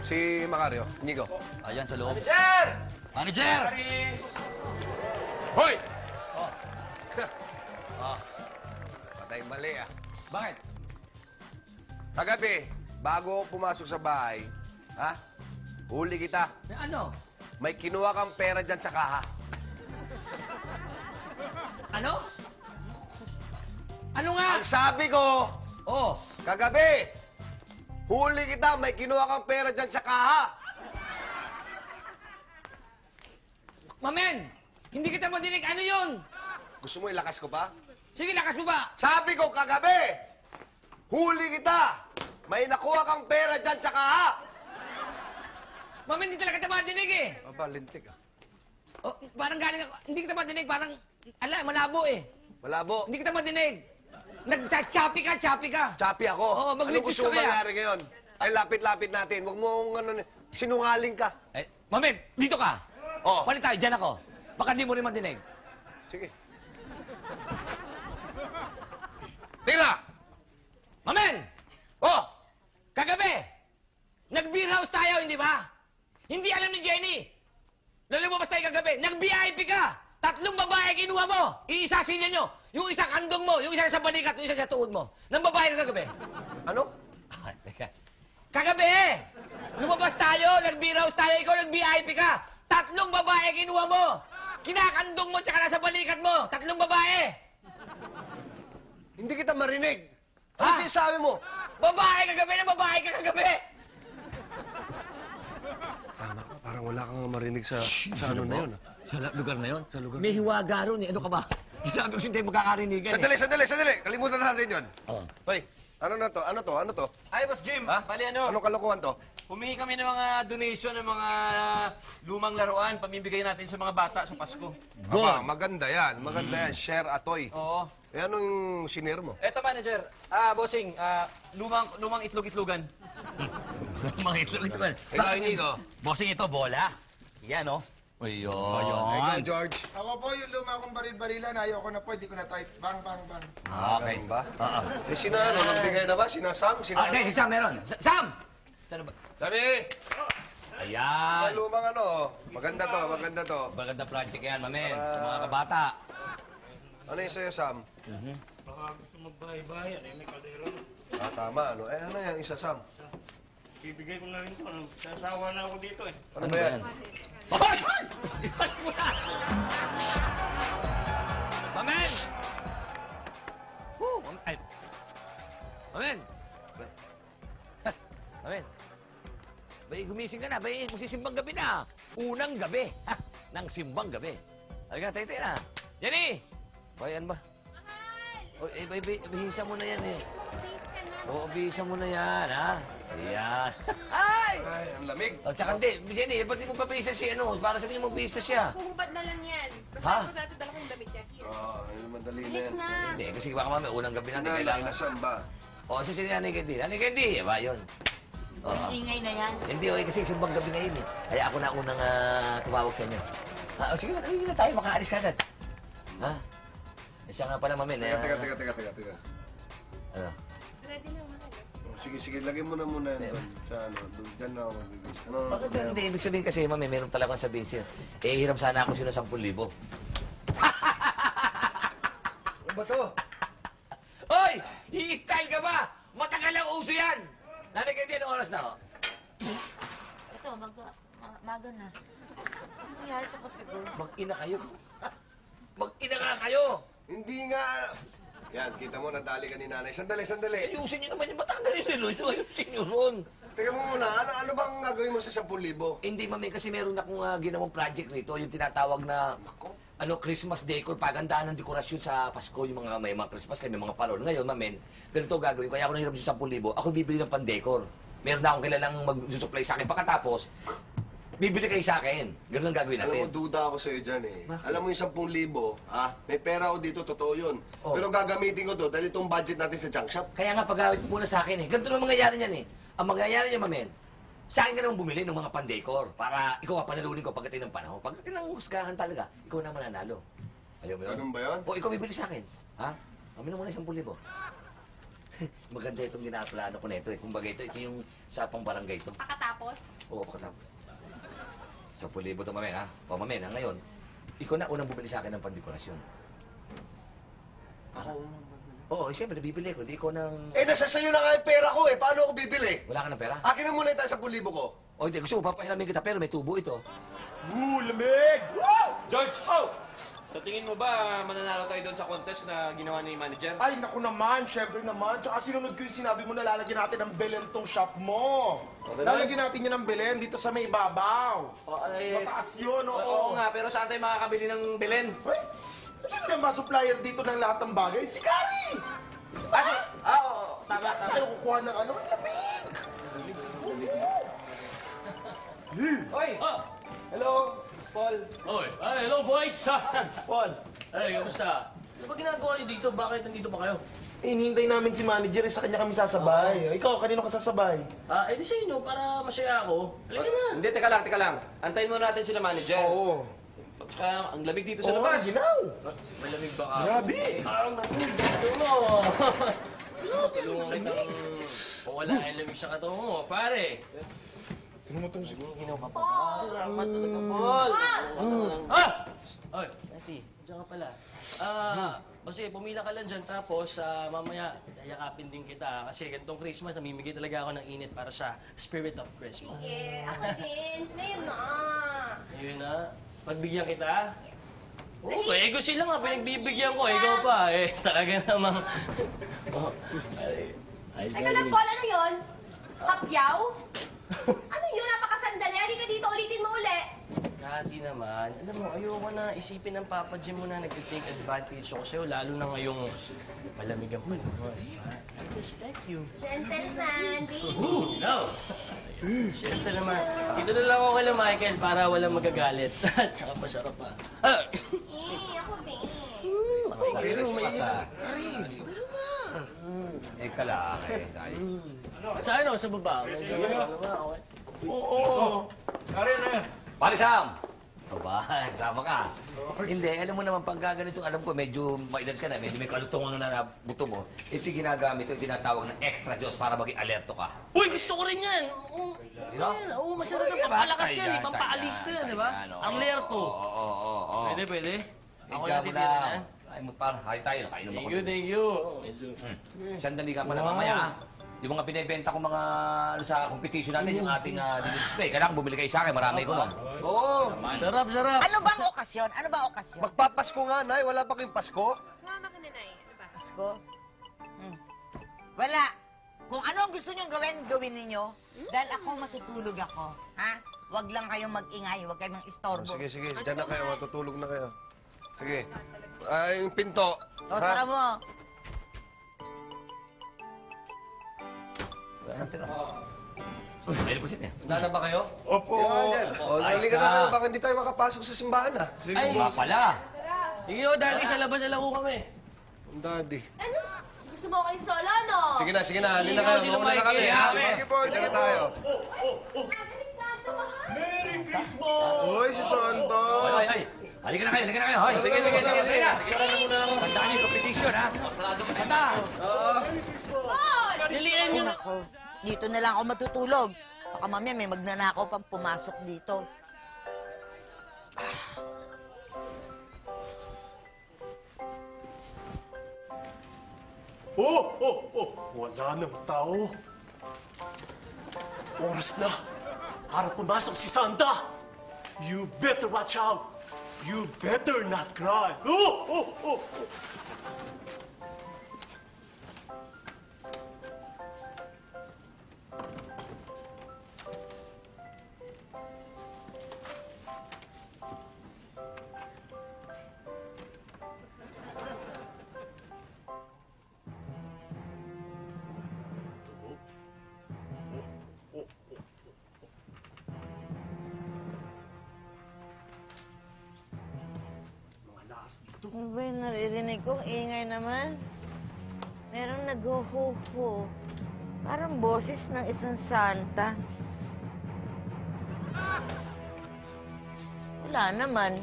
Si Macario, Nico. Ayan sa loob. Manager! Manager! Hoy! Oh. Oh. Patay mali ah. Bakit? Kagabi, bago ako pumasok sa bahay, ha? Huli kita. Ano? May kinuha kang pera dyan sa kaha. Ano? Ano nga? Ang sabi ko, Oh, kagabi, huli kita, may kinuha kang pera dyan sa kaha. Mamen! Hindi kita madinig. Ano yun? Gusto mo ilakas ko pa? Sige, lakas mo ba? Sabi ko kagabi, huli kita, may nakuha kang pera dyan sa kaha. Mamen, hindi talaga kita madinig eh. Aba, lintik ah. Oh, parang galing ako. Hindi kita madinig. Parang, malabo eh. Malabo. Hindi kita madinig. Nag-choppy ka. Chappy ako. Oo, Ano mag-litis gusto ka mo kaya? mangyari ngayon? Ay, lapit-lapit natin. Huwag mo sinungaling ka. Eh, Mamen, dito ka. Oh. Palit tayo, dyan ako. Baka di mo rin madinig. Sige. Tira! Mamen! Oh! Kagabi, nag-beer house tayo, hindi ba? Hindi alam ni Jenny. Lumabas tayo kagabi, nag-VIP ka. 3 babae kinuha mo. Iisa silya nyo. Yung isa kandong mo, yung isa sa balikat, yung isa sa tuod mo. Nang babae ka kagabi. Ano? Kagabi, lumabas tayo, nag-beer house tayo, ikaw nag-VIP ka. 3 babae kinuha mo. Kinakandong mo tsaka nasa balikat mo. 3 babae. Hindi kita marinig. Ano Ha? sinasabi mo? Babae kagabi na babae ka kagabi. Tama ka. Parang wala kang marinig sa ano na yun. Sa lugar na yun? Sa lugar May hiwaga ron eh. Ano ka ba? Sinabi ko hindi magkakarinigan Sandali. Kalimutan na natin yun. Oh. Hoy, ano na to? Ano to? Ay, Boss Jim. Ha? Bali ano? Anong kalokohan to? Humingi kami ng mga donation ng mga lumang laruan. Pamimigay natin sa mga bata sa Pasko. Aba, maganda yan. Maganda yan. Share atoy. Oo. Eh, anong sinir mo? Eto, manager. Bossing, lumang itlog-itlogan. Mga itlog ito man. Ikaw, Nico. Bossing ito, bola. Yan, oh. Ayun. Ikaw, George. Ako po, yung luma kong baril-barilan, ayoko na po, hindi ko na type. Bang. Okay. Ganun ba? Oo. Eh, sina ano? Nagbigay na ba? Sina Sam? Sina Hindi, si Sam meron. Sam! Saan ba? Sabi! Ayan. Ang lumang ano. Maganda to. Maganda project yan, mamen. Sa mga kabata. Ano yung sa'yo, Sam? Baka gusto magbahay-bahay, ano yung may kaldero. Ah, tama. Ano? Eh, ano yung isa, Sam? Bibigay ko na rin ko. Sasawa na ako dito eh. Ano ba yan? Hoy! Ibalik mo na! Mamen! Woo! Ay. Mamen! Mamen! Bay, gumising ka na. Bay, magsisimbang gabi na. Unang gabi. Ha? Nang simbang gabi. Halika, tayo na. Jenny! Bayan ba? Mahal! O, bihisa mo na yan eh. Oo, bihisa mo na yan, ha? Ayan. Ay! Ay, ang lamig. O, tsaka hindi. Jenny, ba't di mo pa bihisa si ano? Para sa kanya magbihisa siya. Kuhubad na lang yan. Basta Ha? ako dati dala kong damit niya. Here. Ay, madali na Bilis yan. na. Hindi, kasi baka mamaya unang gabi natin Nanay kailangan. na Sam ba? O, kasi si Nanay Candy. Nanay Candy, ba yun? Oo. Ingay na yan. Hindi, okay, kasi simbang gabi ngayon eh. Kaya ako na unang tumawag sa inyo. O, sige na, halika na tayo. Makaalis ka agad. Ha? Siya nga pala, mamin. Teka. Ano? Ready na, mahal. Oh, sige, lagay mo na muna yan doon. Sa ano, doon dyan na ako magbibis. Ano? Bakit hindi? Ibig sabihin kasi, mami, meron talagang sabihin siya. Eh, hiram sana ako sino 10,000. Ano ba to? Hoy! I-style ka ba? Matagal ang uso yan! Nanay Candy, anong oras na, oh? Ito, maga na. Ano nangyari sa kape ko? Mag-ina kayo. Mag-ina nga kayo! Hindi nga. Yan, kita mo, nadali ka ni nanay. Sandali. Ayusin niyo naman yung matanggal yung Luis. Ayusin niyo ron. Teka mo muna, ano bang gagawin mo sa 10,000? Hindi, mami, kasi meron akong ginawang project rito. Yung tinatawag na Christmas decor, pagandaan ng dekorasyon sa Pasko. Yung mga may mga Christmas tree, may mga parol. Ngayon, mamen, ganito gagawin. Kaya ako nahiram sa 10,000. Ako bibili ng pan-decor. Meron na akong kilalang mag-supply sa akin. Pagkatapos, bibili kayo sa akin. Ganun ang gagawin Alam mo, natin. duda ako sa'yo dyan eh. Alam mo yung 10,000, may pera ako dito, totoo yun. Oh. Pero gagamitin ko to dahil itong budget natin sa junk shop. Kaya nga pag-awit mo muna sa akin eh. Ganito naman mangyayari niyan eh. Ang mangyayari niya, mamen, sa akin ka naman bumili ng mga pan-decor para ikaw papanalunin ko pagdating ng panahon. Pagdating ng husgahan talaga, ikaw na mananalo. Ayaw mo yun? Ganun ba yun? O ikaw bibili sa akin. Ha? Kami na muna 10,000. Maganda itong ginaplano ko na ito. Kumbaga ito yung sa pang barangay ito. Pakatapos. Oo, katapos. 10,000 ito, mamen, ha? O, mamen, ha? Ngayon, ikaw na unang bumili sa akin ng pandekorasyon. Ako? Oo, siyempre, nabibili ko. Di ko nang... nasa sayo na nga yung pera ko eh. Paano ako bibili? Wala ka ng pera? Akin na muna yung 10,000 ko. O, hindi. Gusto ko, papahiramin kita, pero may tubo ito. Lamig! George! Oh! Sa tingin mo ba mananalo tayo doon sa contest na ginawa ni manager? Ay, naku naman, syempre naman. Tsaka sinunod ko yung sinabi mo na lalagyan natin ng Belen tong shop mo. Okay, Lalagyan natin yan ng Belen dito sa may ibabaw. ay... Mataas yun, oo. Oo nga, pero saan tayo makakabili ng Belen? Uy, sino na mga supplier dito ng lahat ng bagay? Si Kari! Oo, tama, Bakit tayo kukuha ng ano? Ang lamig! Hoy! Hello, Paul. Oy, hello boys! Paul, Ay, kamusta? Ano ba ginagawa niyo dito? Bakit nandito pa kayo? hinihintay namin si manager, sa kanya kami sasabay. Ikaw, kanino ka sasabay? Di sa inyo, para masaya ako. Halika na! Hindi, teka lang. Antayin muna natin sila manager. Oo. Ang lamig dito sa Oo, labas. ginaw. May lamig ba ka? Grabe. Parang nakulit gusto mo. Gusto mo tulungan kitang kung wala ay lamig sa katawan mo, pare. Tingnan mo itong siguro. Salamat talaga, Paul. Oy, Nancy, diyan ka pala. Sige, pumila ka lang dyan, tapos mamaya yayakapin din kita. Kasi ganitong Christmas, namimigay talaga ako ng init para sa spirit of Christmas. Ako din. Ngayon na. Ayun na. Pagbigyan kita? Oo, gusto lang nga, pinagbibigyan ko. Ikaw pa, talaga namang... Teka lang, Paul, ano yun? Hapyaw? Ano yun? Napakasandali. Halika dito, ulitin mo uli. Kati naman, alam mo, ayoko na isipin ng Papa Jim mo na nag-take advantage ako sa'yo, lalo na ngayong malamig ang panahon. I respect you. Gentleman, baby. No! Siyempre naman. Dito na lang ako kay Michael para walang magagalit. Tsaka masarap pa. Ako din. Parinis pa sa... kalaki. Sa ano? Sa baba? Medyo ano ba? Okay. Pare Sam! Aba, sama ka. Hindi, alam mo naman, pag ganitong alam ko, medyo maedad ka na, medyo may kalutungan na buto mo, ito ginagamit, ito tinatawag ng extra Diyos para maging alerto ka. Uy, gusto ko rin yan! Oo, masarap na pampalakas yan eh. Pampaalis ko yan, di ba? Ang lerto. Oo. Pwede. Ako Ikaw na mo titira na. Ay, para, hay tayo, kainom ako. Thank you. Medyo. Sandali ka pala mamaya, ha? Yung mga binibenta ko mga sa competition natin, yung ating display. Kailangan bumili kayo sa akin, marami ko nun. Oo. Sarap. Ano bang okasyon? Ano ba okasyon? Magpapasko nga, Nay. Wala pa kayong Pasko? Sumama ka na, Nay. Ano ba? Pasko? Wala. Kung ano ang gusto nyo gawin ninyo. Dahil ako matutulog ako. Ha? Huwag lang kayong mag-ingay. Huwag kayong istorbo. Sige. Diyan na kayo. Matutulog na kayo. Sige. Yung pinto. O, sara mo. May deposit niya. Handa na ba kayo? Opo. Dali ka na. Baka hindi tayo makapasok sa simbahan, ha? Ay, Nga pala. sige o, daddy, sa labas na lang ko kami. Daddy. Ano? Gusto mo kayo solo, no? Sige na. Halina kayo. Sila Mauna na kami, Mikey, ha? ha? Sige po. Sige tayo. Merry Christmas! Uy, si Santo. Ay. Halika na kayo. Hoy. Sige. Tandaan niyo yung competition, ha? Sarado ka na. Dilian nyo na. Ako, dito na lang ako matutulog. Baka mamaya may magnanakaw pang pumasok dito. Wala nang tao. Oras na para pumasok si Santa. You better watch out. You better not cry. Mga lakas dito. Ano ba yung naririnig ko? Ingay naman. Merong nag-ho-ho-ho. Parang boses ng isang Santa. Wala naman.